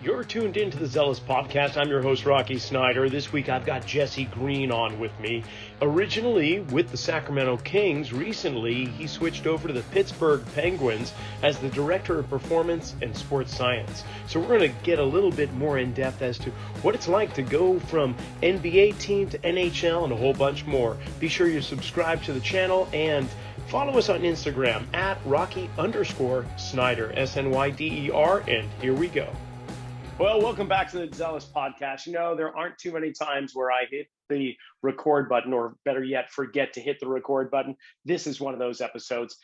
You're tuned into the Zealous Podcast. I'm your host, Rocky Snyder. This week I've got Jesse Green on with me. Originally with the Sacramento Kings, recently he switched over to the Pittsburgh Penguins as the Director of Performance and Sports Science. So we're going to get a little bit more in depth as to what it's like to go from NBA team to NHL and a whole bunch more. Be sure you subscribe to the channel and follow us on Instagram at Rocky_Snyder, S-N-Y-D-E-R, and here we go. Well, welcome back to the Zealous Podcast. You know, there aren't too many times where I hit the record button, or better yet, forget to hit the record button. This is one of those episodes.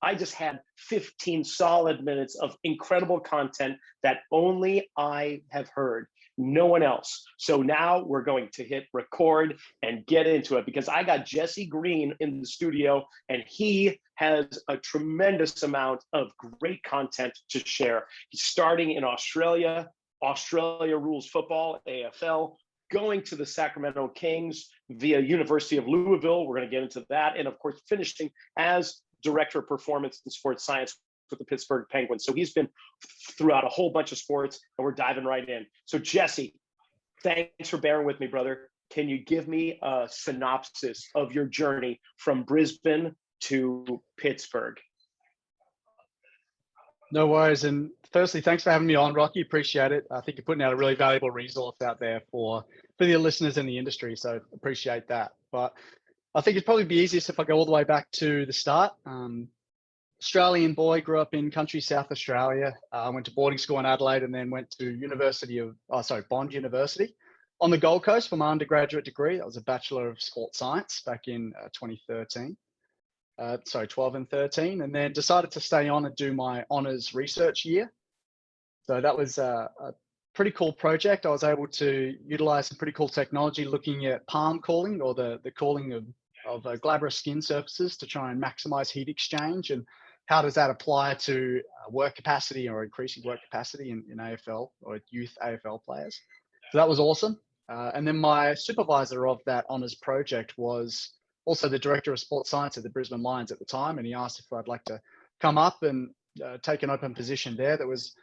I just had 15 solid minutes of incredible content that only I have heard, no one else. So now we're going to hit record and get into it, because I got Jesse Green in the studio and he has a tremendous amount of great content to share. He's starting in Australia rules football, AFL, going to the Sacramento Kings via University of Louisville. We're going to get into that. And of course, finishing as Director of Performance and Sports Science with the Pittsburgh Penguins. So he's been throughout a whole bunch of sports, and we're diving right in. So Jesse, thanks for bearing with me, brother. Can you give me a synopsis of your journey from Brisbane to Pittsburgh? No worries. And firstly, thanks for having me on, Rocky. Appreciate it. I think you're putting out a really valuable resource out there for the listeners in the industry. So appreciate that. But I think it'd probably be easiest if I go all the way back to the start. Australian boy, grew up in country South Australia. Went to boarding school in Adelaide and then went to Bond University on the Gold Coast for my undergraduate degree. That was a Bachelor of Sports Science back in 12 and 13, and then decided to stay on and do my honours research year. So that was a pretty cool project. I was able to utilize some pretty cool technology looking at palm cooling, or the cooling of glabrous skin surfaces, to try and maximize heat exchange, and how does that apply to work capacity or increasing work capacity in AFL or youth AFL players. So that was awesome. And then my supervisor of that honours project was also the Director of Sports Science at the Brisbane Lions at the time, and he asked if I'd like to come up and take an open position there that was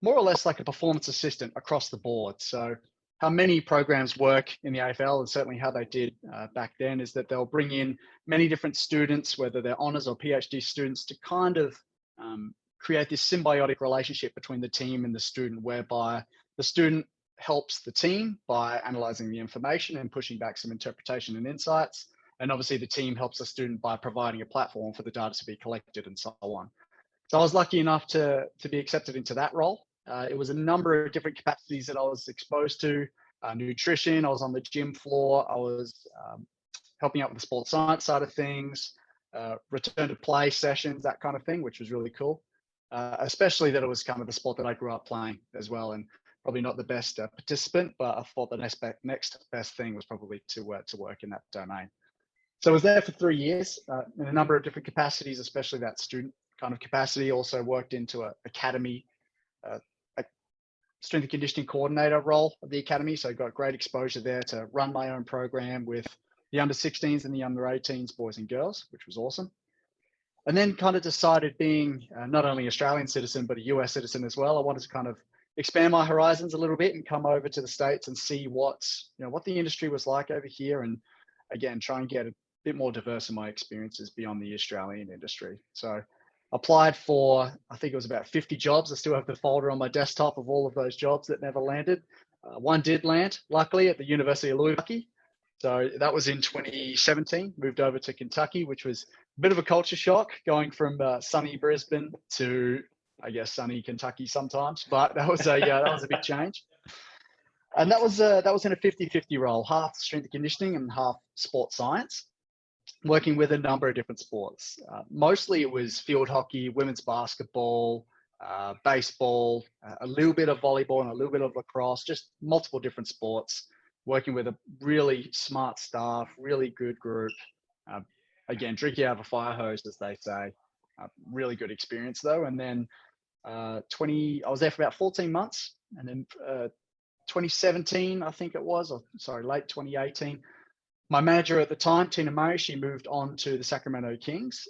more or less like a performance assistant across the board. So how many programs work in the AFL, and certainly how they did back then, is that they'll bring in many different students, whether they're honours or PhD students, to kind of create this symbiotic relationship between the team and the student, whereby the student helps the team by analysing the information and pushing back some interpretation and insights. And obviously the team helps the student by providing a platform for the data to be collected and so on. So I was lucky enough to be accepted into that role. It was a number of different capacities that I was exposed to. Nutrition, I was on the gym floor, I was helping out with the sports science side of things, return to play sessions, that kind of thing, which was really cool. Especially that it was kind of the sport that I grew up playing as well, and probably not the best participant, but I thought the next best thing was probably to work in that domain. So I was there for 3 years in a number of different capacities, especially that student kind of capacity. Also worked into an academy, a strength and conditioning coordinator role of the academy. So I got great exposure there to run my own program with the under 16s and the under 18s, boys and girls, which was awesome. And then kind of decided, being not only an Australian citizen, but a US citizen as well, I wanted to kind of expand my horizons a little bit and come over to the States and see what the industry was like over here. And again, try and get a bit more diverse in my experiences beyond the Australian industry. So applied for, I think it was about 50 jobs. I still have the folder on my desktop of all of those jobs that never landed. One did land, luckily, at the University of Louisville. So that was in 2017, moved over to Kentucky, which was a bit of a culture shock, going from sunny Brisbane to, I guess, sunny Kentucky sometimes, but that was a big change. And that was in a 50-50 role, half strength and conditioning and half sports science, working with a number of different sports. Mostly it was field hockey, women's basketball, baseball, a little bit of volleyball and a little bit of lacrosse, just multiple different sports, working with a really smart staff, really good group. Again, drinking out of a fire hose, as they say. Really good experience though. And then I was there for about 14 months. And then 2017, I think it was, late 2018, my manager at the time, Tina Murray, she moved on to the Sacramento Kings,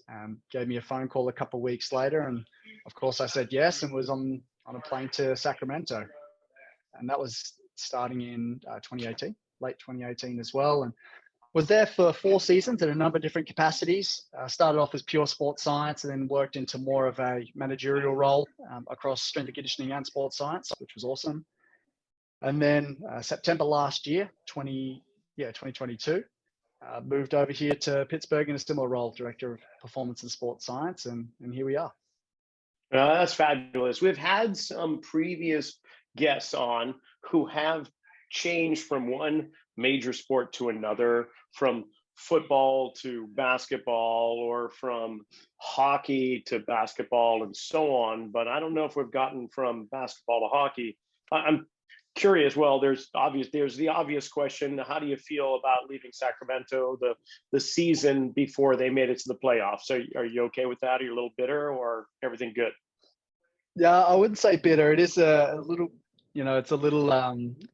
gave me a phone call a couple of weeks later. And of course I said yes, and was on a plane to Sacramento. and that was starting in 2018, late 2018 as well. And was there for 4 seasons in a number of different capacities. Started off as pure sports science and then worked into more of a managerial role across strength and conditioning and sports science, which was awesome. And then September last year, 2022, moved over here to Pittsburgh in a similar role, Director of Performance and Sports Science, and here we are. That's fabulous. We've had some previous guests on who have changed from one major sport to another, from football to basketball, or from hockey to basketball, and so on. But I don't know if we've gotten from basketball to hockey. I'm curious. Well, there's the obvious question: how do you feel about leaving Sacramento the season before they made it to the playoffs? So, are you okay with that? Are you a little bitter, or everything good? Yeah, I wouldn't say bitter. It is a little, it's a little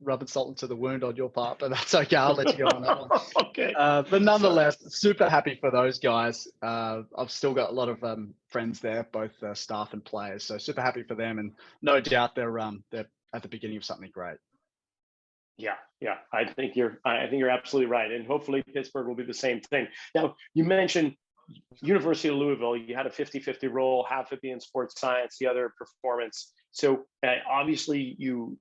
rubbing salt into the wound on your part, but that's okay. I'll let you go on that one. Okay. But nonetheless, super happy for those guys. I've still got a lot of friends there, both staff and players. So super happy for them, and no doubt they're at the beginning of something great. Yeah. I think you're absolutely right, and hopefully Pittsburgh will be the same thing. Now, you mentioned University of Louisville. You had a 50-50 role, half of being sports science, the other performance. So obviously you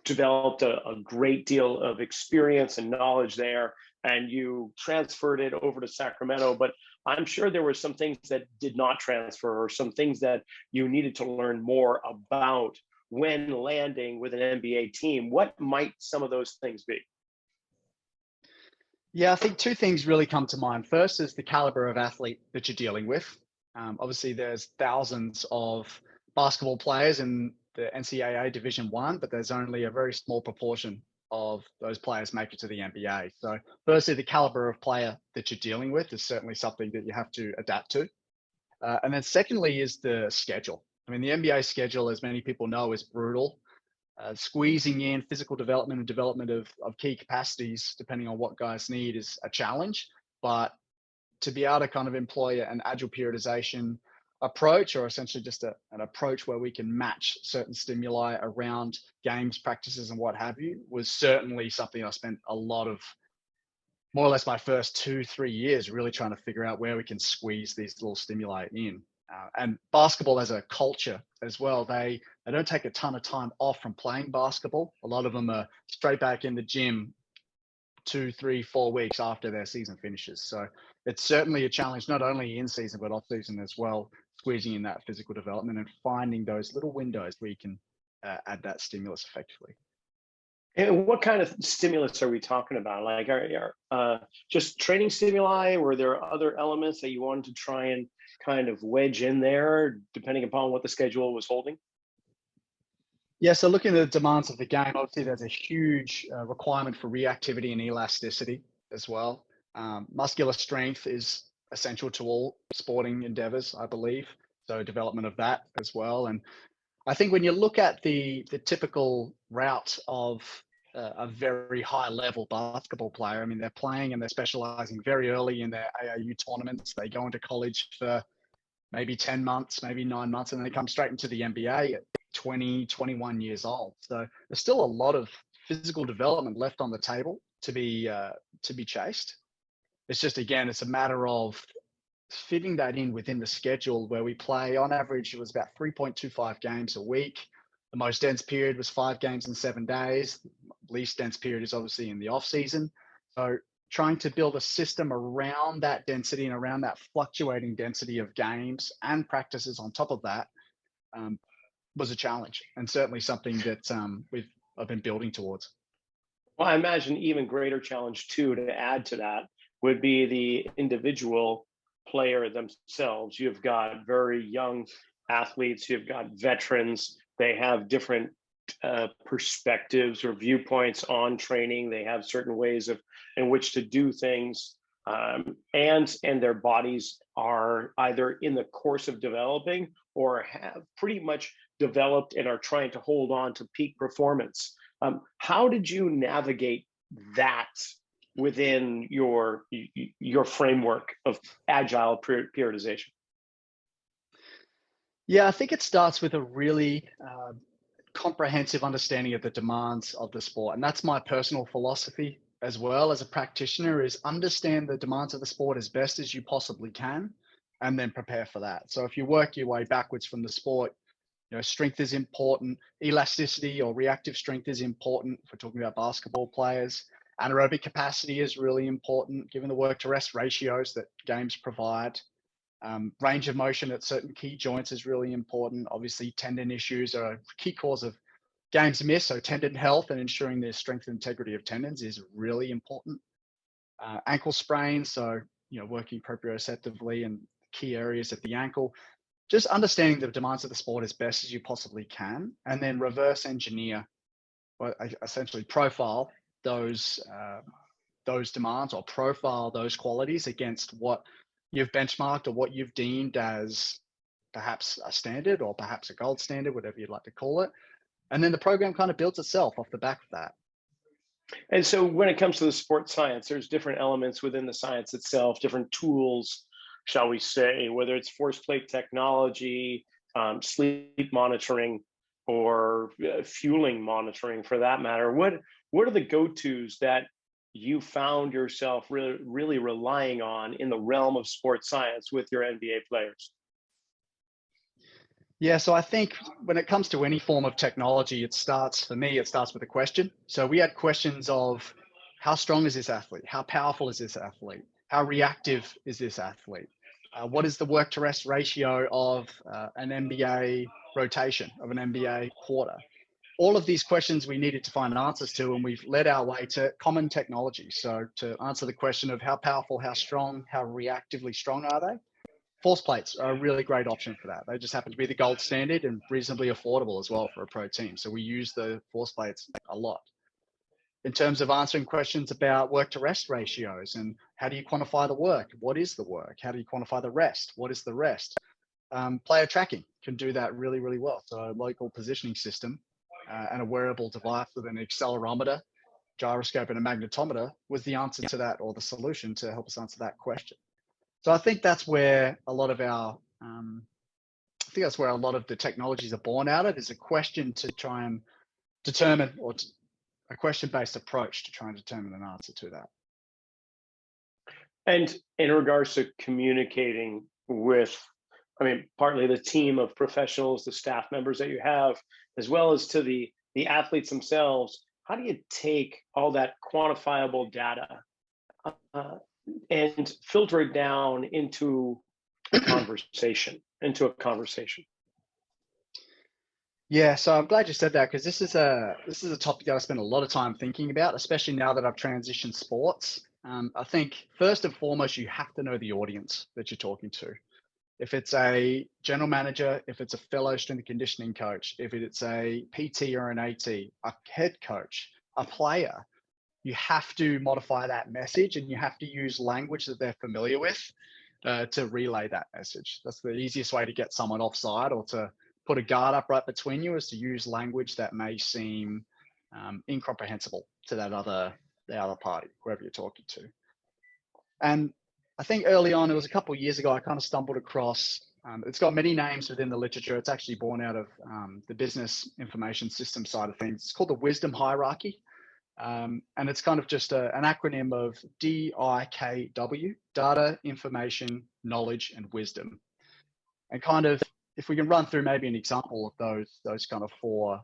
developed a great deal of experience and knowledge there, and you transferred it over to Sacramento. But I'm sure there were some things that did not transfer, or some things that you needed to learn more about when landing with an NBA team. What might some of those things be? Yeah, I think 2 things really come to mind. First is the caliber of athlete that you're dealing with. Obviously, there's thousands of basketball players in the NCAA Division I, but there's only a very small proportion of those players make it to the NBA. So firstly, the caliber of player that you're dealing with is certainly something that you have to adapt to. And then secondly is the schedule. I mean, the NBA schedule, as many people know, is brutal. Squeezing in physical development and development of key capacities, depending on what guys need, is a challenge. But to be able to kind of employ an agile periodization approach, or essentially just an approach where we can match certain stimuli around games, practices, and what have you, was certainly something I spent a lot of, more or less my first 2-3 years, really trying to figure out where we can squeeze these little stimuli in. And basketball as a culture as well, they don't take a ton of time off from playing basketball. A lot of them are straight back in the gym 2, 3, 4 weeks after their season finishes. So it's certainly a challenge, not only in season, but off season as well, squeezing in that physical development and finding those little windows where you can add that stimulus effectively. And what kind of stimulus are we talking about? Like, are just training stimuli? Were there other elements that you wanted to try and kind of wedge in there, depending upon what the schedule was holding? Yeah, so looking at the demands of the game, obviously there's a huge requirement for reactivity and elasticity as well. Muscular strength is essential to all sporting endeavors, I believe. So development of that as well. And I think when you look at the typical route of a very high level basketball player, I mean, they're playing and they're specializing very early in their AAU tournaments. They go into college for maybe 10 months, maybe 9 months, and then they come straight into the NBA at 20, 21 years old. So there's still a lot of physical development left on the table to be chased. It's just, again, it's a matter of fitting that in within the schedule where we play. On average, it was about 3.25 games a week. The most dense period was 5 games in 7 days. Least dense period is obviously in the off season. So trying to build a system around that density and around that fluctuating density of games and practices on top of that was a challenge, and certainly something that I've been building towards. Well, I imagine even greater challenge too, to add to that, would be the individual player themselves. You've got very young athletes, you've got veterans, they have different perspectives or viewpoints on training. They have certain ways in which to do things, and their bodies are either in the course of developing or have pretty much developed and are trying to hold on to peak performance. How did you navigate that within your framework of agile periodization? Yeah, I think it starts with a really comprehensive understanding of the demands of the sport. And that's my personal philosophy as well as a practitioner, is understand the demands of the sport as best as you possibly can, and then prepare for that. So if you work your way backwards from the sport, strength is important. Elasticity or reactive strength is important if we're talking about basketball players. Anaerobic capacity is really important, given the work to rest ratios that games provide. Range of motion at certain key joints is really important. Obviously, tendon issues are a key cause of games miss. So tendon health and ensuring the strength and integrity of tendons is really important. Ankle sprains, so working proprioceptively and key areas at the ankle. Just understanding the demands of the sport as best as you possibly can, and then reverse engineer, or essentially profile those demands or profile those qualities against what you've benchmarked or what you've deemed as perhaps a standard or perhaps a gold standard, whatever you'd like to call it. And then the program kind of builds itself off the back of that. And so when it comes to the sports science, there's different elements within the science itself, different tools, shall we say, whether it's force plate technology, sleep monitoring, or fueling monitoring for that matter. What are the go-tos that you found yourself really relying on in the realm of sports science with your NBA players? Yeah, so I think when it comes to any form of technology, it starts with a question. So we had questions of how strong is this athlete? How powerful is this athlete? How reactive is this athlete? What is the work to rest ratio of an NBA rotation, of an NBA quarter? All of these questions we needed to find answers to, and we've led our way to common technology. So to answer the question of how powerful, how strong, how reactively strong are they? Force plates are a really great option for that. They just happen to be the gold standard and reasonably affordable as well for a pro team. So we use the force plates a lot. In terms of answering questions about work to rest ratios and how do you quantify the work? What is the work? How do you quantify the rest? What is the rest? Player tracking can do that really, really well. So a local positioning system and a wearable device with an accelerometer, gyroscope, and a magnetometer was the answer to that, or the solution to help us answer that question. So I think that's where a lot of the technologies are born out of, is a question to try and determine, or a question-based approach to try and determine an answer to that. And in regards to communicating with, partly the team of professionals, the staff members that you have, as well as to the athletes themselves, how do you take all that quantifiable data and filter it down into a conversation? Yeah, so I'm glad you said that, because this is a topic that I spend a lot of time thinking about, especially now that I've transitioned sports. I think first and foremost, you have to know the audience that you're talking to. If it's a general manager, if it's a fellow strength and conditioning coach, if it's a PT or an AT, a head coach, a player, you have to modify that message, and you have to use language that they're familiar with to relay that message. That's the easiest way to get someone offside or to put a guard up right between you, is to use language that may seem incomprehensible to the other party, whoever you're talking to. And I think early on, it was a couple of years ago, I kind of stumbled across, it's got many names within the literature. It's actually born out of the business information system side of things. It's called the wisdom hierarchy. And it's kind of just an acronym of DIKW, data, information, knowledge, and wisdom. And kind of, if we can run through maybe an example of those kind of four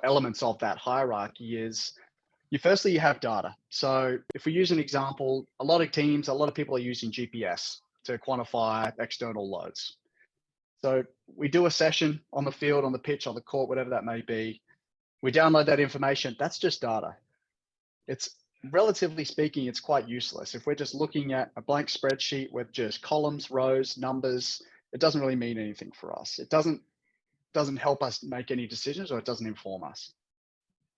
elements of that hierarchy, is firstly, you have data. So if we use an example, a lot of people are using GPS to quantify external loads. So we do a session on the field, on the pitch, on the court, whatever that may be. We download that information. That's just data. It's, relatively speaking, it's quite useless. If we're just looking at a blank spreadsheet with just columns, rows, numbers, it doesn't really mean anything for us. It doesn't help us make any decisions, or it doesn't inform us.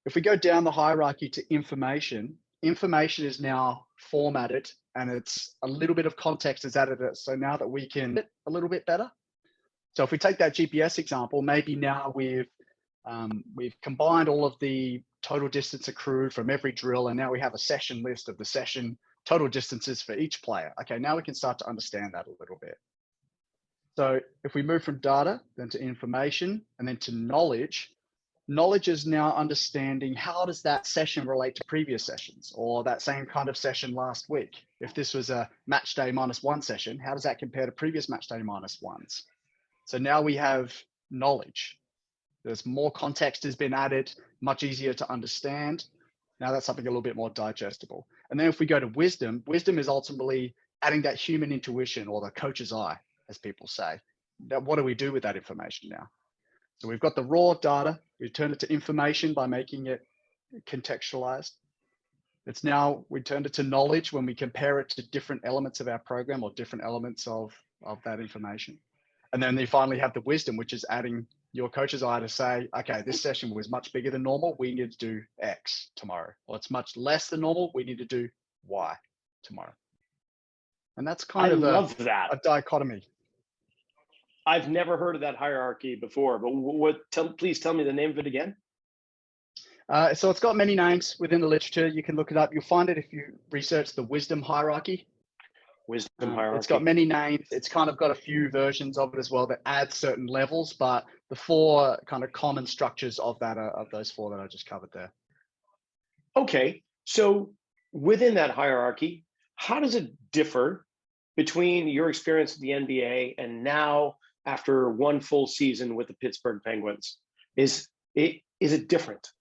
If we go down the hierarchy to information is now formatted, and it's a little bit of context is added. So now that we can a little bit better. So if we take that GPS example, maybe now we've combined all of the total distance accrued from every drill, and now we have a session list of the session total distances for each player. Okay, now we can start to understand that a little bit. So if we move from data, then to information, and then to knowledge, knowledge is now understanding how does that session relate to previous sessions or that same kind of session last week. If this was a match day -1 session, how does that compare to previous match day -1s? So now we have knowledge. There's more context has been added, much easier to understand. Now that's something a little bit more digestible. And then if we go to wisdom, wisdom is ultimately adding that human intuition or the coach's eye, as people say. Now, what do we do with that information now? So we've got the raw data. We've turned it to information by making it contextualized. It's now, we turned it to knowledge when we compare it to different elements of our program or different elements of that information. And then they finally have the wisdom, which is adding your coach's eye to say, okay, this session was much bigger than normal. We need to do X tomorrow. Or it's much less than normal. We need to do Y tomorrow. And that's kind of a dichotomy. I've never heard of that hierarchy before, but please tell me the name of it again. So it's got many names within the literature. You can look it up. You'll find it if you research the wisdom hierarchy. Wisdom hierarchy. It's got many names. It's kind of got a few versions of it as well that add certain levels, but the 4 kind of common structures of that are of those 4 that I just covered there. Okay, so within that hierarchy, how does it differ between your experience at the NBA and now after 1 full season with the Pittsburgh Penguins? Is it different?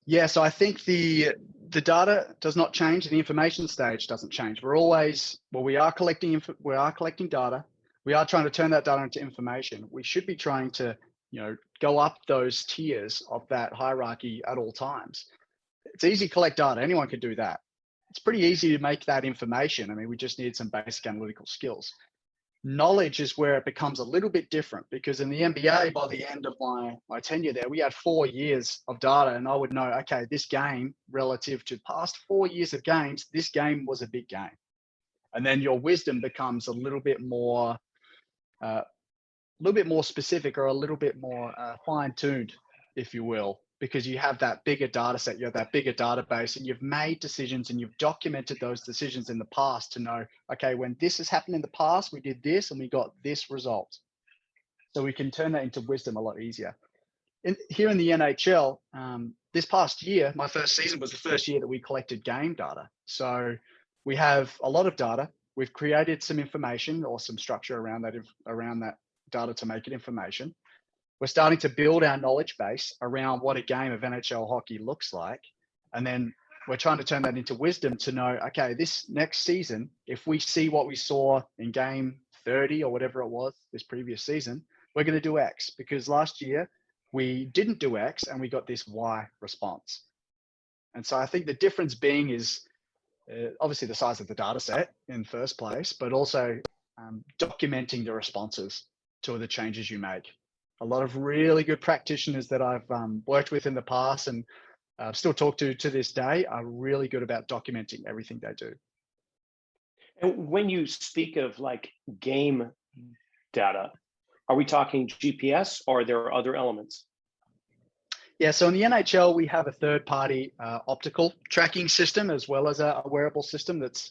Yeah, so I think the data does not change. The information stage doesn't change. We are collecting data. We are trying to turn that data into information. We should be trying to, go up those tiers of that hierarchy at all times. It's easy to collect data. Anyone can do that. It's pretty easy to make that information. I mean, we just need some basic analytical skills. Knowledge is where it becomes a little bit different, because in the NBA, by the end of my tenure there, we had 4 years of data, and I would know, okay, this game relative to past 4 years of games, this game was a big game. And then your wisdom becomes a little bit more specific, or a little bit more fine-tuned, if you will, because you have that bigger data set, you have that bigger database, and you've made decisions and you've documented those decisions in the past to know, okay, when this has happened in the past, we did this and we got this result. So we can turn that into wisdom a lot easier. Here in the NHL, this past year, my first season was the first year that we collected game data. So we have a lot of data. We've created some information or some structure around that data to make it information. We're starting to build our knowledge base around what a game of NHL hockey looks like. And then we're trying to turn that into wisdom to know, okay, this next season, if we see what we saw in game 30 or whatever it was this previous season, we're going to do X, because last year we didn't do X and we got this Y response. And so I think the difference being is obviously the size of the data set in first place, but also documenting the responses to the changes you make. A lot of really good practitioners that I've worked with in the past and still talk to this day are really good about documenting everything they do. And when you speak of like game data, are we talking GPS or are there other elements? Yeah, so in the NHL, we have a third-party optical tracking system as well as a wearable system that's,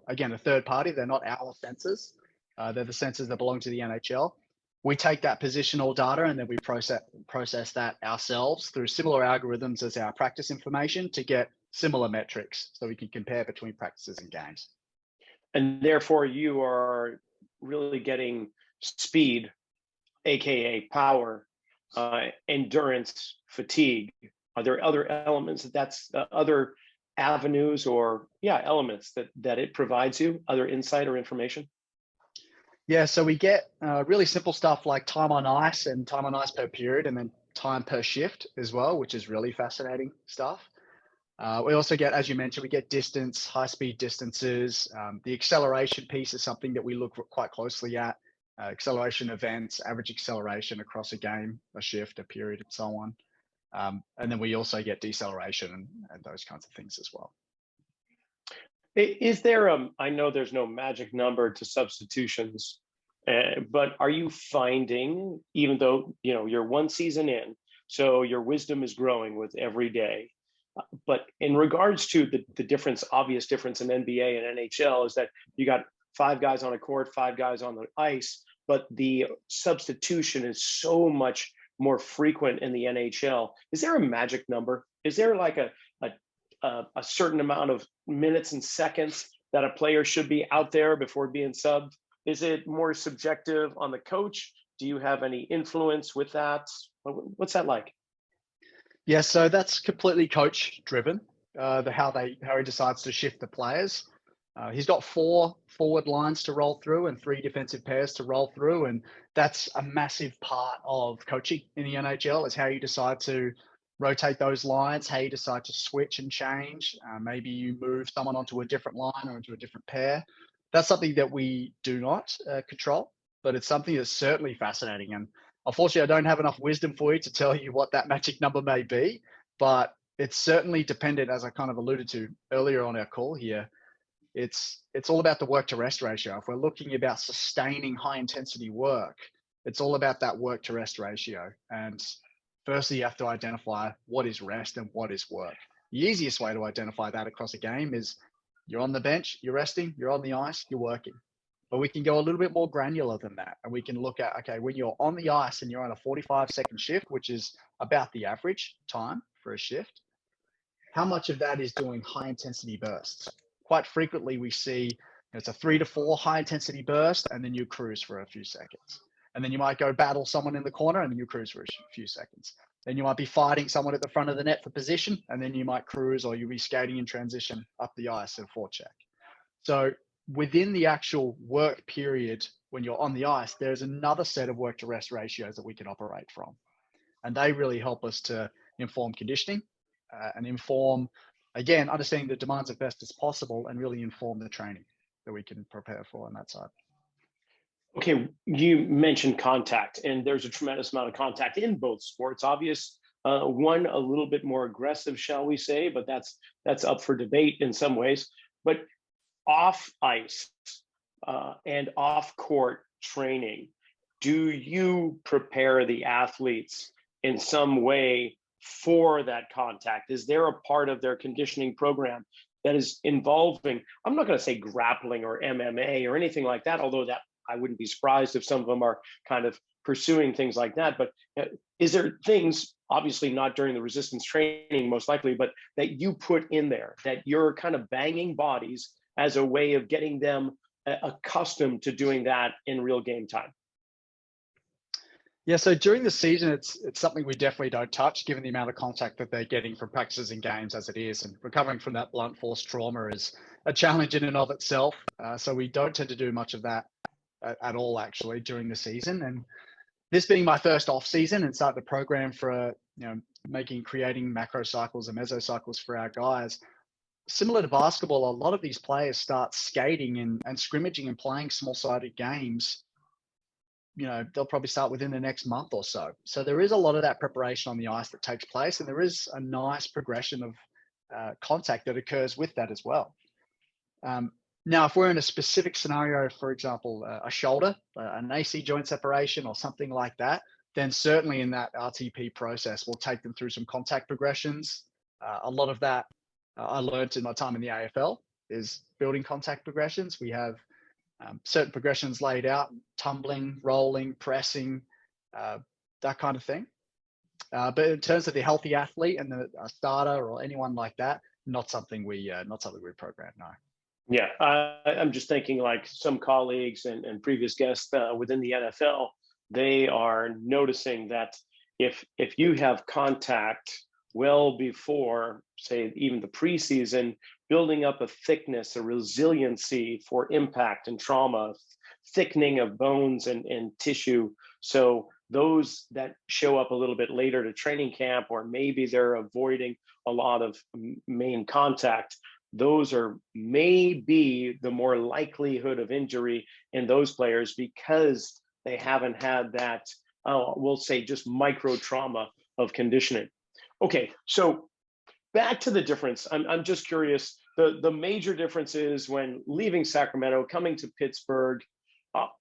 again, a third party. They're not our sensors. They're the sensors that belong to the NHL. We take that positional data and then we process that ourselves through similar algorithms as our practice information to get similar metrics so we can compare between practices and games. And therefore you are really getting speed, AKA power, endurance, fatigue. Are there other elements that's other avenues or elements that it provides you, other insight or information? Yeah, so we get really simple stuff like time on ice and time on ice per period, and then time per shift as well, which is really fascinating stuff. We also get, as you mentioned, we get distance, high-speed distances. The acceleration piece is something that we look quite closely at. Acceleration events, average acceleration across a game, a shift, a period, and so on. And then we also get deceleration and those kinds of things as well. Is there I know there's no magic number to substitutions, but are you finding, even though you're 1 season in, so your wisdom is growing with every day, but in regards to the difference, obvious difference in NBA and NHL is that you got 5 guys on a court, 5 guys on the ice, but the substitution is so much more frequent in the NHL. Is there a magic number? Is there like a certain amount of minutes and seconds that a player should be out there before being subbed? Is it more subjective on the coach? Do you have any influence with that? What's that like? Yeah, so that's completely coach driven. How he decides to shift the players. He's got 4 forward lines to roll through and 3 defensive pairs to roll through, and that's a massive part of coaching in the NHL. Is how you decide to rotate those lines, how you decide to switch and change. Maybe you move someone onto a different line or into a different pair. That's something that we do not control, but it's something that's certainly fascinating. And unfortunately, I don't have enough wisdom for you to tell you what that magic number may be, but it's certainly dependent, as I kind of alluded to earlier on our call here. It's all about the work to rest ratio. If we're looking about sustaining high intensity work, it's all about that work to rest ratio. And firstly, you have to identify what is rest and what is work. The easiest way to identify that across a game is you're on the bench, you're resting, you're on the ice, you're working. But we can go a little bit more granular than that. And we can look at, okay, when you're on the ice and you're on a 45-second shift, which is about the average time for a shift, how much of that is doing high intensity bursts? Quite frequently we see it's a 3 to 4 high intensity burst, and then you cruise for a few seconds. And then you might go battle someone in the corner, and then you cruise for a few seconds. Then you might be fighting someone at the front of the net for position, and then you might cruise, or you'll be skating in transition up the ice in forecheck. So within the actual work period, when you're on the ice, there's another set of work to rest ratios that we can operate from. And they really help us to inform conditioning and inform, again, understanding the demands as best as possible, and really inform the training that we can prepare for on that side. Okay, you mentioned contact, and there's a tremendous amount of contact in both sports. One a little bit more aggressive, shall we say, but that's up for debate in some ways. But off ice and off court training, do you prepare the athletes in some way for that contact? Is there a part of their conditioning program that is involving, I'm not going to say grappling or MMA or anything like that, although that I wouldn't be surprised if some of them are kind of pursuing things like that. But is there things, obviously not during the resistance training, most likely, but that you put in there, that you're kind of banging bodies as a way of getting them accustomed to doing that in real game time? Yeah, so during the season, it's something we definitely don't touch, given the amount of contact that they're getting from practices and games as it is. And recovering from that blunt force trauma is a challenge in and of itself. So we don't tend to do much of that at all, actually, during the season. And this being my first off season and starting the program for, creating macro cycles and mesocycles for our guys, similar to basketball, a lot of these players start skating and scrimmaging and playing small-sided games. They'll probably start within the next month or so. So there is a lot of that preparation on the ice that takes place, and there is a nice progression of contact that occurs with that as well. Now, if we're in a specific scenario, for example, a shoulder, an AC joint separation or something like that, then certainly in that RTP process, we'll take them through some contact progressions. A lot of that I learned in my time in the AFL is building contact progressions. We have certain progressions laid out: tumbling, rolling, pressing, that kind of thing. But in terms of the healthy athlete and the starter or anyone like that, not something we program. No. Yeah, I'm just thinking like some colleagues and previous guests within the NFL, they are noticing that if you have contact well before, say, even the preseason, building up a thickness, a resiliency for impact and trauma, thickening of bones and tissue. So those that show up a little bit later to training camp, or maybe they're avoiding a lot of main contact, those are maybe the more likelihood of injury in those players because they haven't had that, we'll say, just micro trauma of conditioning. Okay, so back to the difference. I'm just curious. The major difference is when leaving Sacramento, coming to Pittsburgh,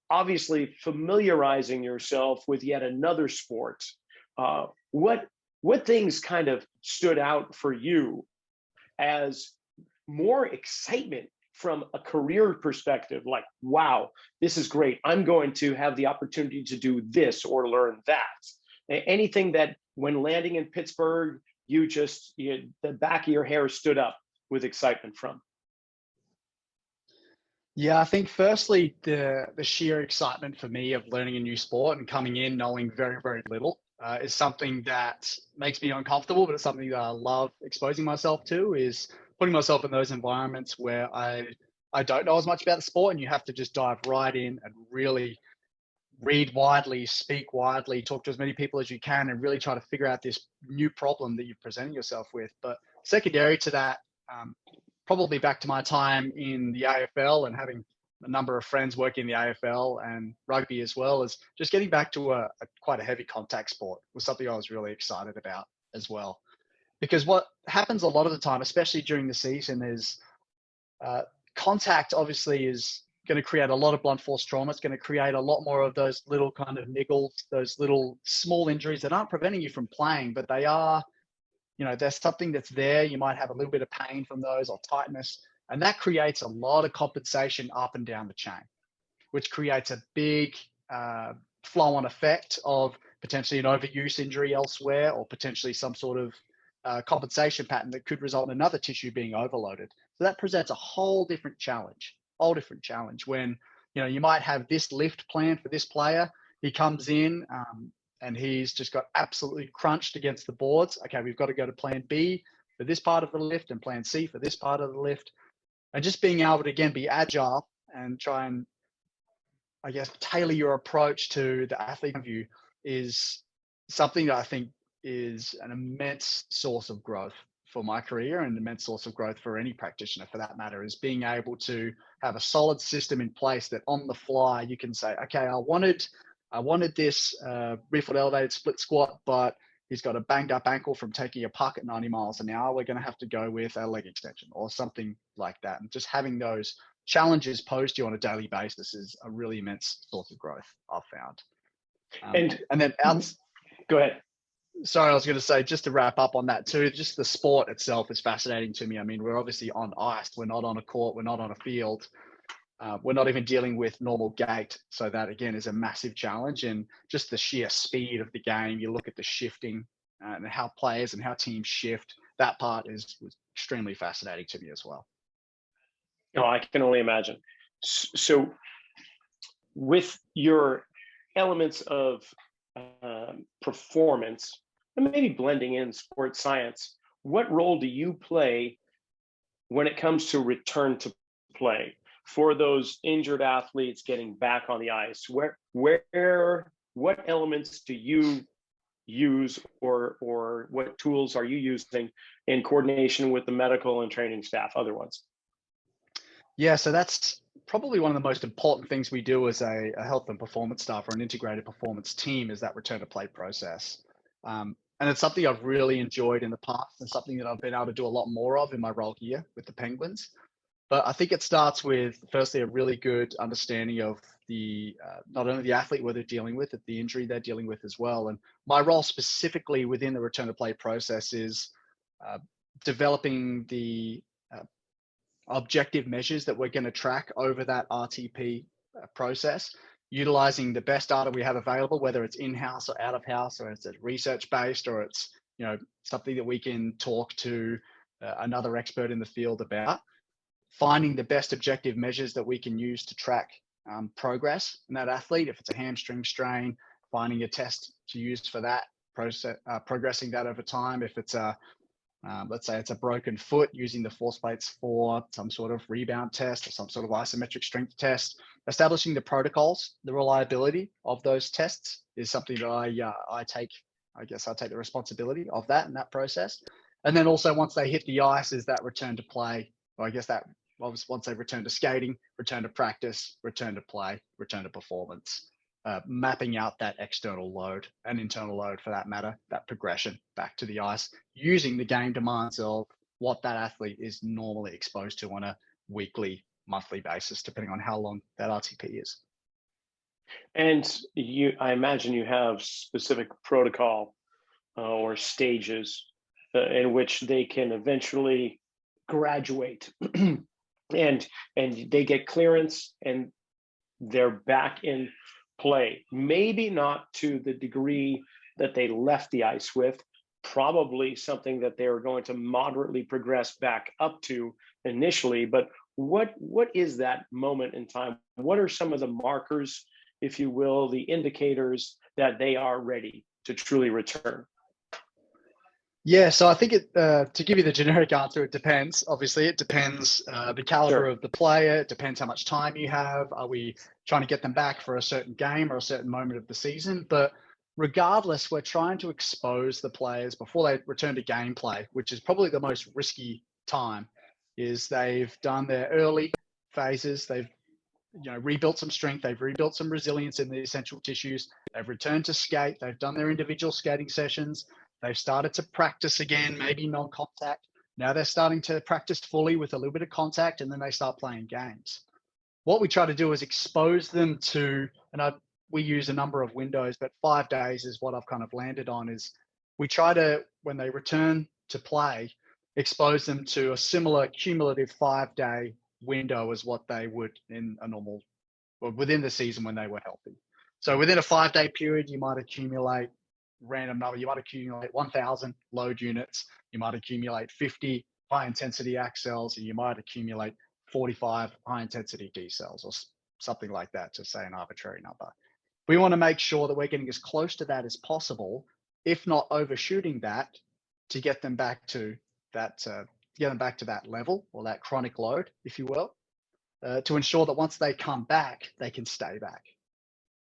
obviously familiarizing yourself with yet another sport. What things kind of stood out for you as more excitement from a career perspective, like, wow, this is great. I'm going to have the opportunity to do this or learn that. Anything that when landing in Pittsburgh, the back of your hair stood up with excitement from? Yeah, I think firstly, the sheer excitement for me of learning a new sport and coming in knowing very, very little is something that makes me uncomfortable, but it's something that I love exposing myself to, is putting myself in those environments where I don't know as much about the sport, and you have to just dive right in and really read widely, speak widely, talk to as many people as you can, and really try to figure out this new problem that you're presenting yourself with. But secondary to that, probably back to my time in the AFL and having a number of friends working in the AFL and rugby as well, is just getting back to a quite a heavy contact sport was something I was really excited about as well. Because what happens a lot of the time, especially during the season, is uh, contact obviously is going to create a lot of blunt force trauma. It's going to create a lot more of those little kind of niggles, those little small injuries that aren't preventing you from playing, but they are, there's something that's there. You might have a little bit of pain from those or tightness, and that creates a lot of compensation up and down the chain, which creates a big flow-on effect of potentially an overuse injury elsewhere, or potentially some sort of compensation pattern that could result in another tissue being overloaded. So that presents a whole different challenge when, you might have this lift planned for this player. He comes in, and he's just got absolutely crunched against the boards. Okay, we've got to go to plan B for this part of the lift and plan C for this part of the lift. And just being able to, again, be agile and try and, I guess, tailor your approach to the athlete of you is something that I think is an immense source of growth for my career, and an immense source of growth for any practitioner for that matter, is being able to have a solid system in place that on the fly you can say, okay, I wanted this rear foot elevated split squat, but he's got a banged up ankle from taking a puck at 90 miles an hour. We're going to have to go with a leg extension or something like that. And just having those challenges posed to you on a daily basis is a really immense source of growth, I've found. And then go ahead. Sorry, I was going to say, just to wrap up on that too, just the sport itself is fascinating to me. I mean, we're obviously on ice. We're not on a court. We're not on a field. We're not even dealing with normal gait. So that, again, is a massive challenge. And just the sheer speed of the game, you look at the shifting and how players and how teams shift, that part was extremely fascinating to me as well. Oh, I can only imagine. So with your elements of performance, and maybe blending in sports science, what role do you play when it comes to return to play for those injured athletes getting back on the ice? What elements do you use, or what tools are you using in coordination with the medical and training staff, other ones? Yeah, so that's probably one of the most important things we do as a health and performance staff or an integrated performance team, is that return to play process. And it's something I've really enjoyed in the past, and something that I've been able to do a lot more of in my role here with the Penguins. But I think it starts with, firstly, a really good understanding of the not only the athlete what they're dealing with, but the injury they're dealing with as well. And my role specifically within the return to play process is developing the objective measures that we're going to track over that RTP process, utilizing the best data we have available, whether it's in-house or out of house, or it's research-based, or it's something that we can talk to another expert in the field about. Finding the best objective measures that we can use to track progress in that athlete. If it's a hamstring strain, finding a test to use for that process, progressing that over time. If it's let's say it's a broken foot, using the force plates for some sort of rebound test or some sort of isometric strength test. Establishing the protocols, the reliability of those tests is something that I take the responsibility of that in that process. And then also, once they hit the ice, is that return to play. Well, I guess that once they return to skating, return to practice, return to play, return to performance. Mapping out that external load and internal load, for that matter, that progression back to the ice, using the game demands of what that athlete is normally exposed to on a weekly, monthly basis, depending on how long that RTP is. And I imagine you have specific protocol or stages in which they can eventually graduate and they get clearance and they're back in play. Maybe not to the degree that they left the ice with, probably something that they are going to moderately progress back up to initially. But what is that moment in time? What are some of the markers, if you will, the indicators that they are ready to truly return? Yeah, so I think to give you the generic answer, it depends. Obviously, it depends the caliber Sure. of the player. It depends how much time you have. Are we trying to get them back for a certain game or a certain moment of the season? But regardless, we're trying to expose the players before they return to gameplay, which is probably the most risky time. Is they've done their early phases. They've rebuilt some strength. They've rebuilt some resilience in the essential tissues. They've returned to skate. They've done their individual skating sessions. They've started to practice again, maybe non-contact. Now they're starting to practice fully with a little bit of contact, and then they start playing games. What we try to do is expose them to, we use a number of windows, but 5 days is what I've kind of landed on. Is we try to, when they return to play, expose them to a similar cumulative 5-day window as what they would in a normal, or within the season when they were healthy. So within a 5-day period, you might accumulate random number. You might accumulate 1,000 load units. You might accumulate 50 high intensity accels, and you might accumulate 45 high intensity D cells or something like that, to say an arbitrary number. We want to make sure that we're getting as close to that as possible, if not overshooting that, to get them back to that, level, or that chronic load, if you will, to ensure that once they come back, they can stay back.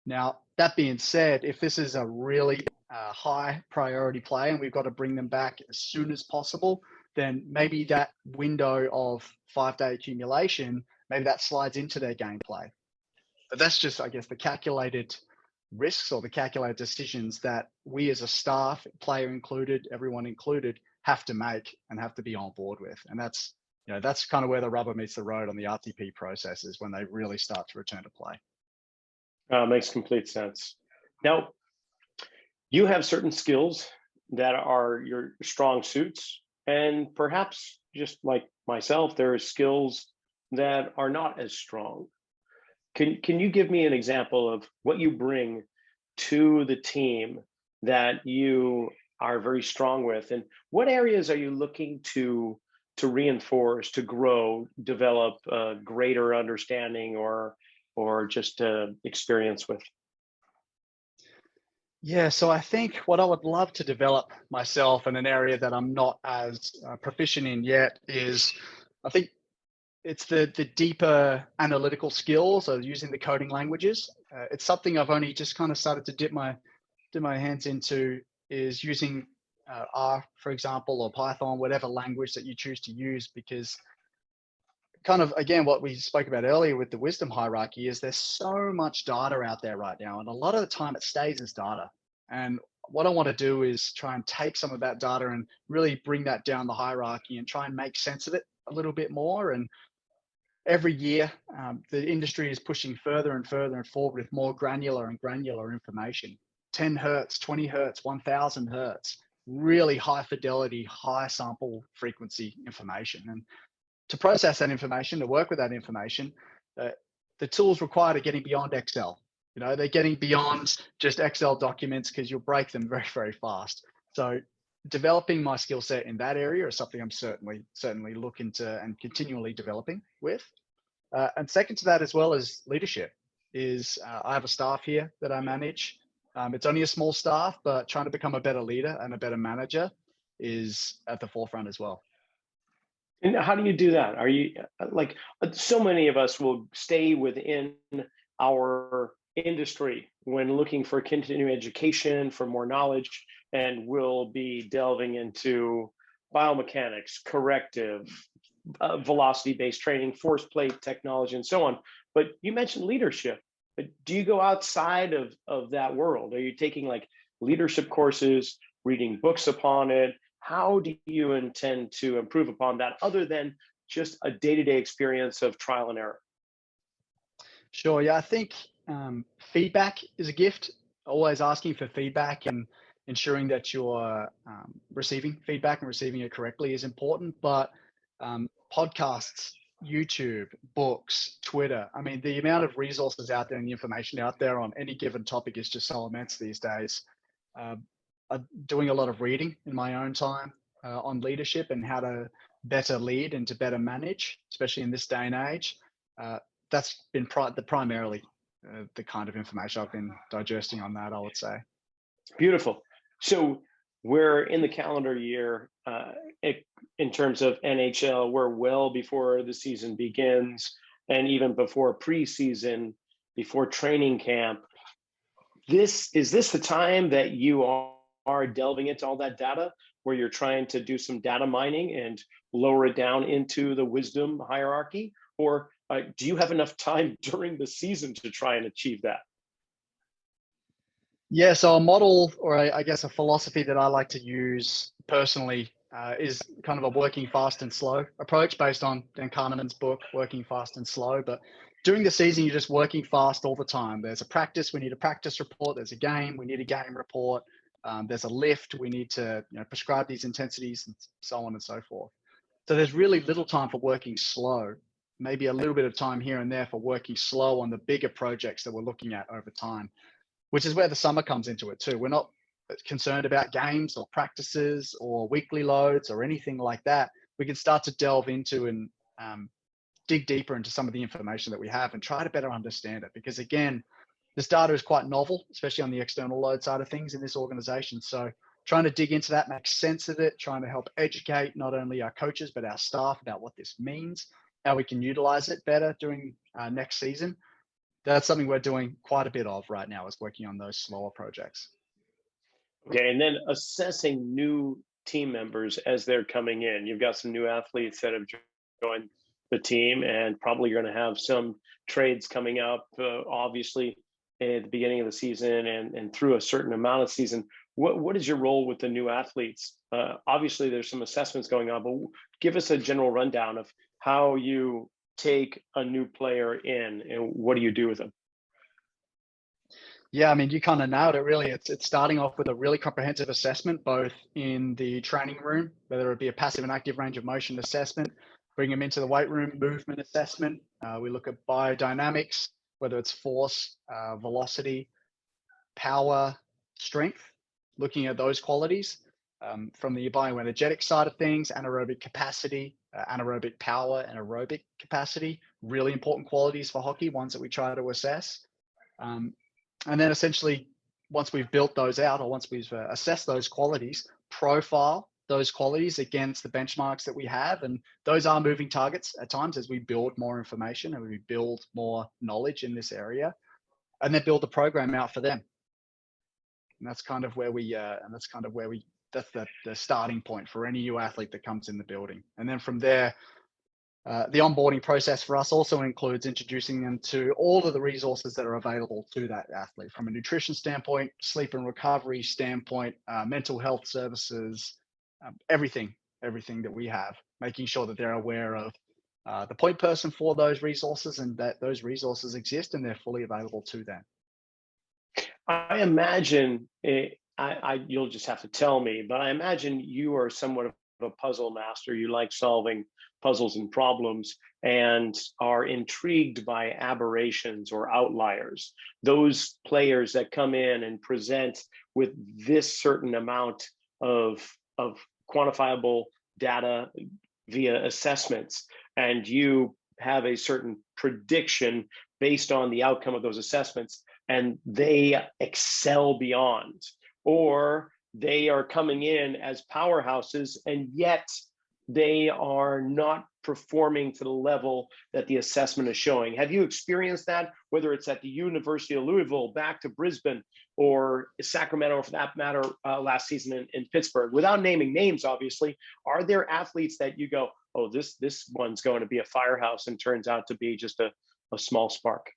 Now, that being said, if this is a really high priority play and we've got to bring them back as soon as possible, then maybe that window of 5-day accumulation, maybe that slides into their gameplay. But that's just, I guess, the calculated risks or the calculated decisions that we as a staff, player included, everyone included, have to make and have to be on board with. And that's kind of where the rubber meets the road on the RTP process, is when they really start to return to play. Makes complete sense. Now, you have certain skills that are your strong suits, and perhaps just like myself, there are skills that are not as strong. Can you give me an example of what you bring to the team that you are very strong with, and what areas are you looking to reinforce, to grow, develop a greater understanding or just experience with? Yeah, so I think what I would love to develop myself in an area that I'm not as proficient in yet is, I think it's the deeper analytical skills of using the coding languages. It's something I've only just kind of started to dip my hands into, is using R, for example, or Python, whatever language that you choose to use, because kind of, again, what we spoke about earlier with the wisdom hierarchy is there's so much data out there right now, and a lot of the time it stays as data. And what I want to do is try and take some of that data and really bring that down the hierarchy and try and make sense of it a little bit more. And every year, the industry is pushing further and further and forward with more granular information. 10 hertz, 20 hertz, 1,000 hertz, really high fidelity, high sample frequency information. And to process that information, to work with that information, the tools required are getting beyond Excel. They're getting beyond just Excel documents, because you'll break them very, very fast. So developing my skill set in that area is something I'm certainly looking to and continually developing with. And second to that, as well as leadership, is I have a staff here that I manage. It's only a small staff, but trying to become a better leader and a better manager is at the forefront as well. And how do you do that? Are you like, so many of us will stay within our industry when looking for continuing education, for more knowledge, and we'll be delving into biomechanics, corrective, velocity-based training, force plate technology, and so on. But you mentioned leadership. Do you go outside of that world? Are you taking like leadership courses, reading books upon it? How do you intend to improve upon that, other than just a day-to-day experience of trial and error? Sure. Yeah, I think feedback is a gift. Always asking for feedback and ensuring that you're receiving feedback and receiving it correctly is important. But podcasts, YouTube, books, Twitter. I mean, the amount of resources out there and the information out there on any given topic is just so immense these days. I'm doing a lot of reading in my own time on leadership and how to better lead and to better manage, especially in this day and age. That's been primarily the kind of information I've been digesting on that, I would say. Beautiful. So we're in the calendar year in terms of NHL. We're well before the season begins, and even before preseason, before training camp. Is this the time that you are delving into all that data, where you're trying to do some data mining and lower it down into the wisdom hierarchy? Or do you have enough time during the season to try and achieve that? Yeah, so a model, or I guess a philosophy that I like to use personally is kind of a working fast and slow approach based on Dan Kahneman's book, Working Fast and Slow. But during the season, you're just working fast all the time. There's a practice, we need a practice report. There's a game, we need a game report. There's a lift, we need to prescribe these intensities and so on and so forth. So there's really little time for working slow, maybe a little bit of time here and there for working slow on the bigger projects that we're looking at over time, which is where the summer comes into it too. We're not concerned about games or practices or weekly loads or anything like that. We can start to delve into and dig deeper into some of the information that we have and try to better understand it. Because again, this data is quite novel, especially on the external load side of things in this organization. So trying to dig into that, make sense of it, trying to help educate not only our coaches, but our staff about what this means, how we can utilize it better during next season. That's something we're doing quite a bit of right now, is working on those slower projects. Okay, and then assessing new team members as they're coming in. You've got some new athletes that have joined the team, and probably you're going to have some trades coming up, obviously, at the beginning of the season and through a certain amount of season. What is your role with the new athletes? Obviously, there's some assessments going on, but give us a general rundown of how you take a new player in and what do you do with them? Yeah, I mean, you kind of nailed it, really. It's starting off with a really comprehensive assessment, both in the training room, whether it be a passive and active range of motion assessment, bring them into the weight room, movement assessment. We look at biodynamics, whether it's force, velocity, power, strength, looking at those qualities. From the bioenergetic side of things, anaerobic capacity, anaerobic power, and aerobic capacity, really important qualities for hockey, ones that we try to assess. And then essentially, once we've built those out, or once we've assessed those qualities, profile those qualities against the benchmarks that we have. And those are moving targets at times as we build more information and we build more knowledge in this area, and then build the program out for them. And that's kind of where that's the starting point for any new athlete that comes in the building. And then from there, the onboarding process for us also includes introducing them to all of the resources that are available to that athlete, from a nutrition standpoint, sleep and recovery standpoint, mental health services, everything that we have, making sure that they're aware of the point person for those resources and that those resources exist and they're fully available to them. I imagine, you'll just have to tell me, but I imagine you are somewhat of a puzzle master. You like solving puzzles and problems and are intrigued by aberrations or outliers. Those players that come in and present with this certain amount of quantifiable data via assessments, and you have a certain prediction based on the outcome of those assessments, and they excel beyond, or they are coming in as powerhouses and yet they are not performing to the level that the assessment is showing. Have you experienced that, whether it's at the University of Louisville, back to Brisbane, or Sacramento, for that matter, last season in Pittsburgh? Without naming names, obviously, are there athletes that you go, oh, this one's going to be a firehouse, and turns out to be just a small spark?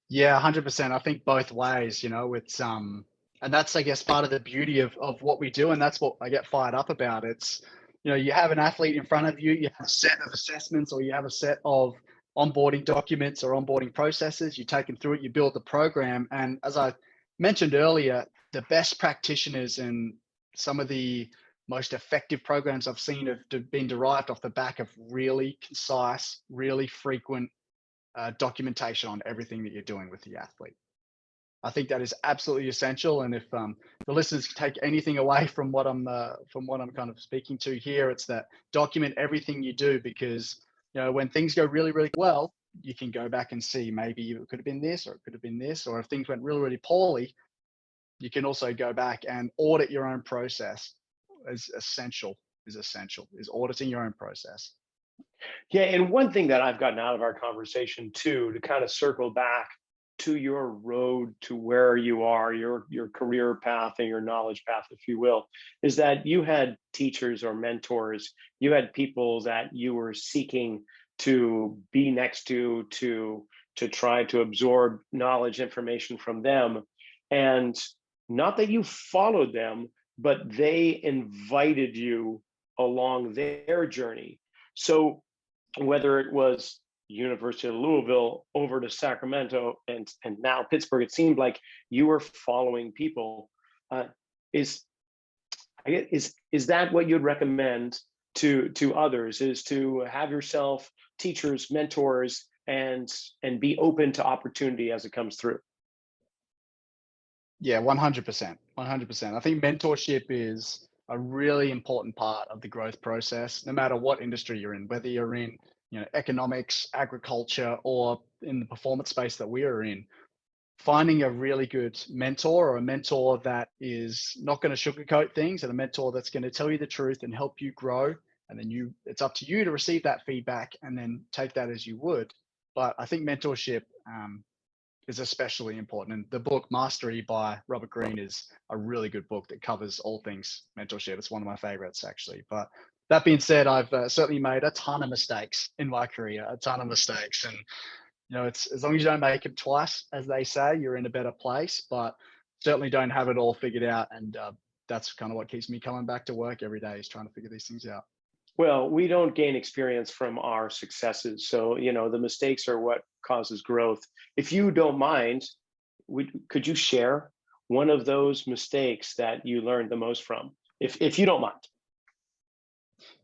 Yeah, 100%. I think both ways, it's and that's, I guess, part of the beauty of what we do. And that's what I get fired up about. It's, you have an athlete in front of you, you have a set of assessments, or you have a set of onboarding documents or onboarding processes, you take them through it, you build the program. And as I mentioned earlier, the best practitioners and some of the most effective programs I've seen have been derived off the back of really concise, really frequent documentation on everything that you're doing with the athlete. I think that is absolutely essential. And if the listeners take anything away from what I'm kind of speaking to here, it's that document everything you do, because when things go really, really well, you can go back and see maybe it could have been this, or it could have been this, or if things went really, really poorly, you can also go back and audit your own process. Is auditing your own process. Yeah, and one thing that I've gotten out of our conversation too, to kind of circle back to your road to where you are, your career path and your knowledge path, if you will, is that you had teachers or mentors, you had people that you were seeking to be next to try to absorb knowledge, information from them. And not that you followed them, but they invited you along their journey. So whether it was University of Louisville over to Sacramento and now Pittsburgh, it seemed like you were following people. Is that what you'd recommend to others? Is to have yourself teachers, mentors, and be open to opportunity as it comes through? Yeah, 100%. 100%. I think mentorship is a really important part of the growth process, no matter what industry you're in, whether you're in economics, agriculture, or in the performance space that we are in. Finding a really good mentor, or a mentor that is not going to sugarcoat things, and a mentor that's going to tell you the truth and help you grow. And then it's up to you to receive that feedback and then take that as you would. But I think mentorship is especially important. And the book Mastery by Robert Greene is a really good book that covers all things mentorship. It's one of my favorites, actually. But that being said, I've certainly made a ton of mistakes in my career, a ton of mistakes. And it's, as long as you don't make them twice, as they say, you're in a better place. But certainly don't have it all figured out. And that's kind of what keeps me coming back to work every day, is trying to figure these things out. Well, we don't gain experience from our successes. So, the mistakes are what causes growth. If you don't mind, could you share one of those mistakes that you learned the most from, if you don't mind?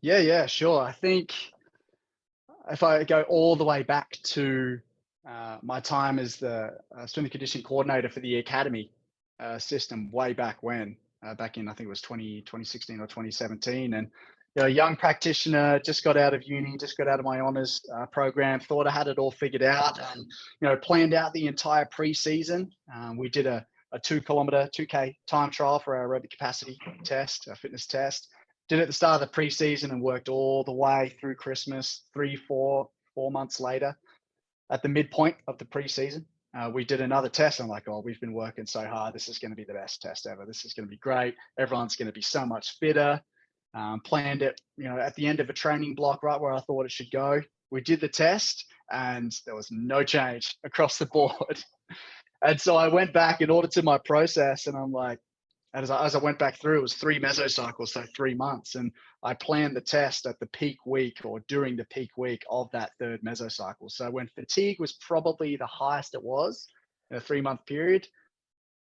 Yeah, sure. I think if I go all the way back to my time as the strength and conditioning coordinator for the academy system way back when, back in, I think it was 2016 or 2017. And a young practitioner, just got out of uni, just got out of my honors program, thought I had it all figured out, and planned out the entire preseason. We did a 2K time trial for our aerobic capacity test, a fitness test. Did it at the start of the preseason and worked all the way through Christmas. 4 months later, at the midpoint of the preseason, we did another test. I'm like, oh, we've been working so hard. This is going to be the best test ever. This is going to be great. Everyone's going to be so much fitter. Planned it, at the end of a training block, right where I thought it should go. We did the test and there was no change across the board. And so I went back and audited my process, and I'm like, as I went back through, it was 3 mesocycles, so 3 months. And I planned the test at the peak week, or during the peak week of that 3rd mesocycle. So when fatigue was probably the highest it was in a 3-month period,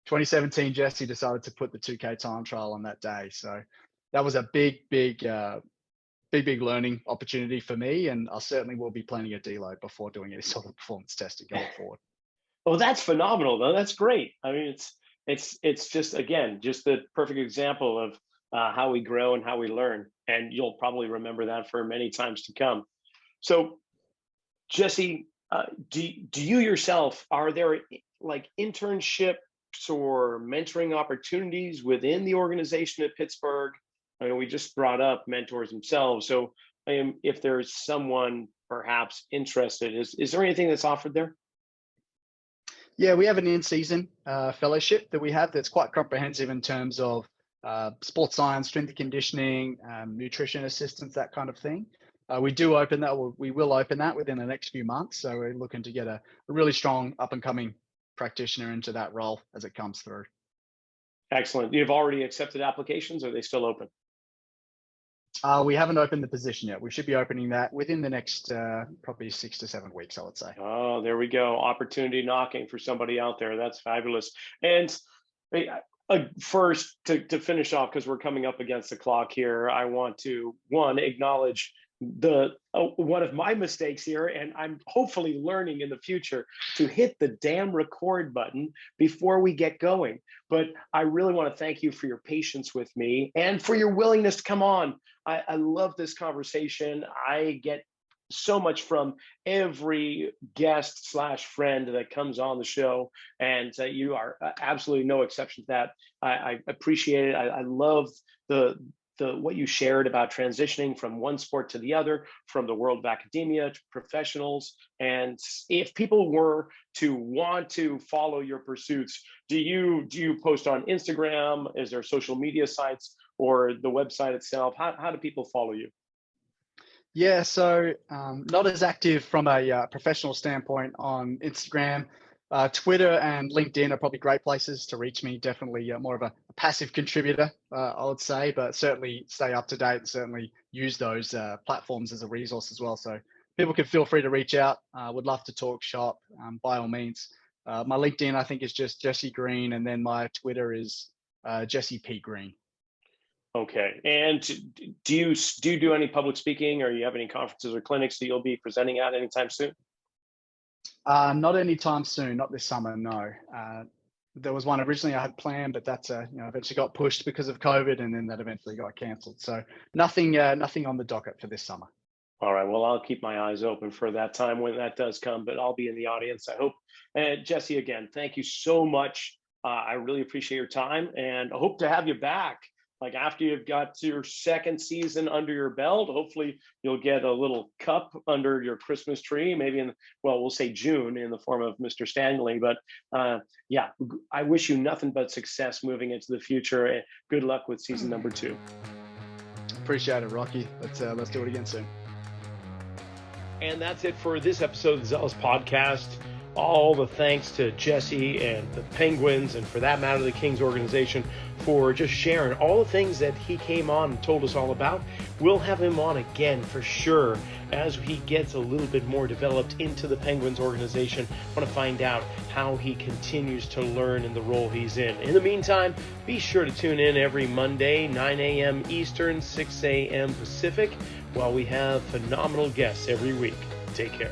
2017, Jesse decided to put the 2K time trial on that day. So that was a big learning opportunity for me. And I certainly will be planning a deload before doing any sort of performance testing going forward. Well, that's phenomenal, though. That's great. I mean, it's just, again, just the perfect example of how we grow and how we learn. And you'll probably remember that for many times to come. So, Jesse, do you yourself, are there like internships or mentoring opportunities within the organization at Pittsburgh? I mean, we just brought up mentors themselves. So if there's someone perhaps interested, is there anything that's offered there? Yeah, we have an in-season fellowship that we have that's quite comprehensive in terms of sports science, strength and conditioning, nutrition assistance, that kind of thing. We will open that within the next few months. So we're looking to get a really strong up-and-coming practitioner into that role as it comes through. Excellent. You've already accepted applications, or are they still open? We haven't opened the position yet. We should be opening that within the next probably 6 to 7 weeks, I would say. Oh, there we go. Opportunity knocking for somebody out there. That's fabulous. And First, to finish off, because we're coming up against the clock here, I want to one acknowledge the one of my mistakes here, and I'm hopefully learning in the future to hit the damn record button before we get going. But I really want to thank you for your patience with me and for your willingness to come on. I love this conversation. I get so much from every guest slash friend that comes on the show, and you are absolutely no exception to that. I appreciate it. I love the what you shared about transitioning from one sport to the other, from the world of academia to professionals. And if people were to want to follow your pursuits, do you post on Instagram? Is there social media sites or the website itself? How do people follow you? Yeah, so not as active from a professional standpoint on Instagram. Twitter and LinkedIn are probably great places to reach me. Definitely more of a passive contributor, I would say, but certainly stay up to date and certainly use those platforms as a resource as well. So people can feel free to reach out. Would love to talk shop by all means. My LinkedIn, I think, is just Jesse Green, and then my Twitter is Jesse P. Green. Okay. And do you do any public speaking, or you have any conferences or clinics that you'll be presenting at anytime soon? Not anytime soon, not this summer, no. There was one originally I had planned, but that's eventually got pushed because of COVID, and then that eventually got cancelled. So nothing on the docket for this summer. All right. Well, I'll keep my eyes open for that time when that does come, but I'll be in the audience, I hope. And Jesse, again, thank you so much. I really appreciate your time, and I hope to have you back. Like after you've got your second season under your belt, hopefully you'll get a little cup under your Christmas tree, maybe we'll say June, in the form of Mr. Stanley. But yeah, I wish you nothing but success moving into the future, and good luck with season number 2. Appreciate it, Rocky. Let's do it again soon. And that's it for this episode of the Zealous Podcast. All the thanks to Jesse and the Penguins, and for that matter, the Kings organization, for just sharing all the things that he came on and told us all about. We'll have him on again for sure as he gets a little bit more developed into the Penguins organization. I want to find out how he continues to learn in the role he's in. In the meantime, be sure to tune in every Monday, 9 a.m. Eastern, 6 a.m. Pacific, while we have phenomenal guests every week. Take care.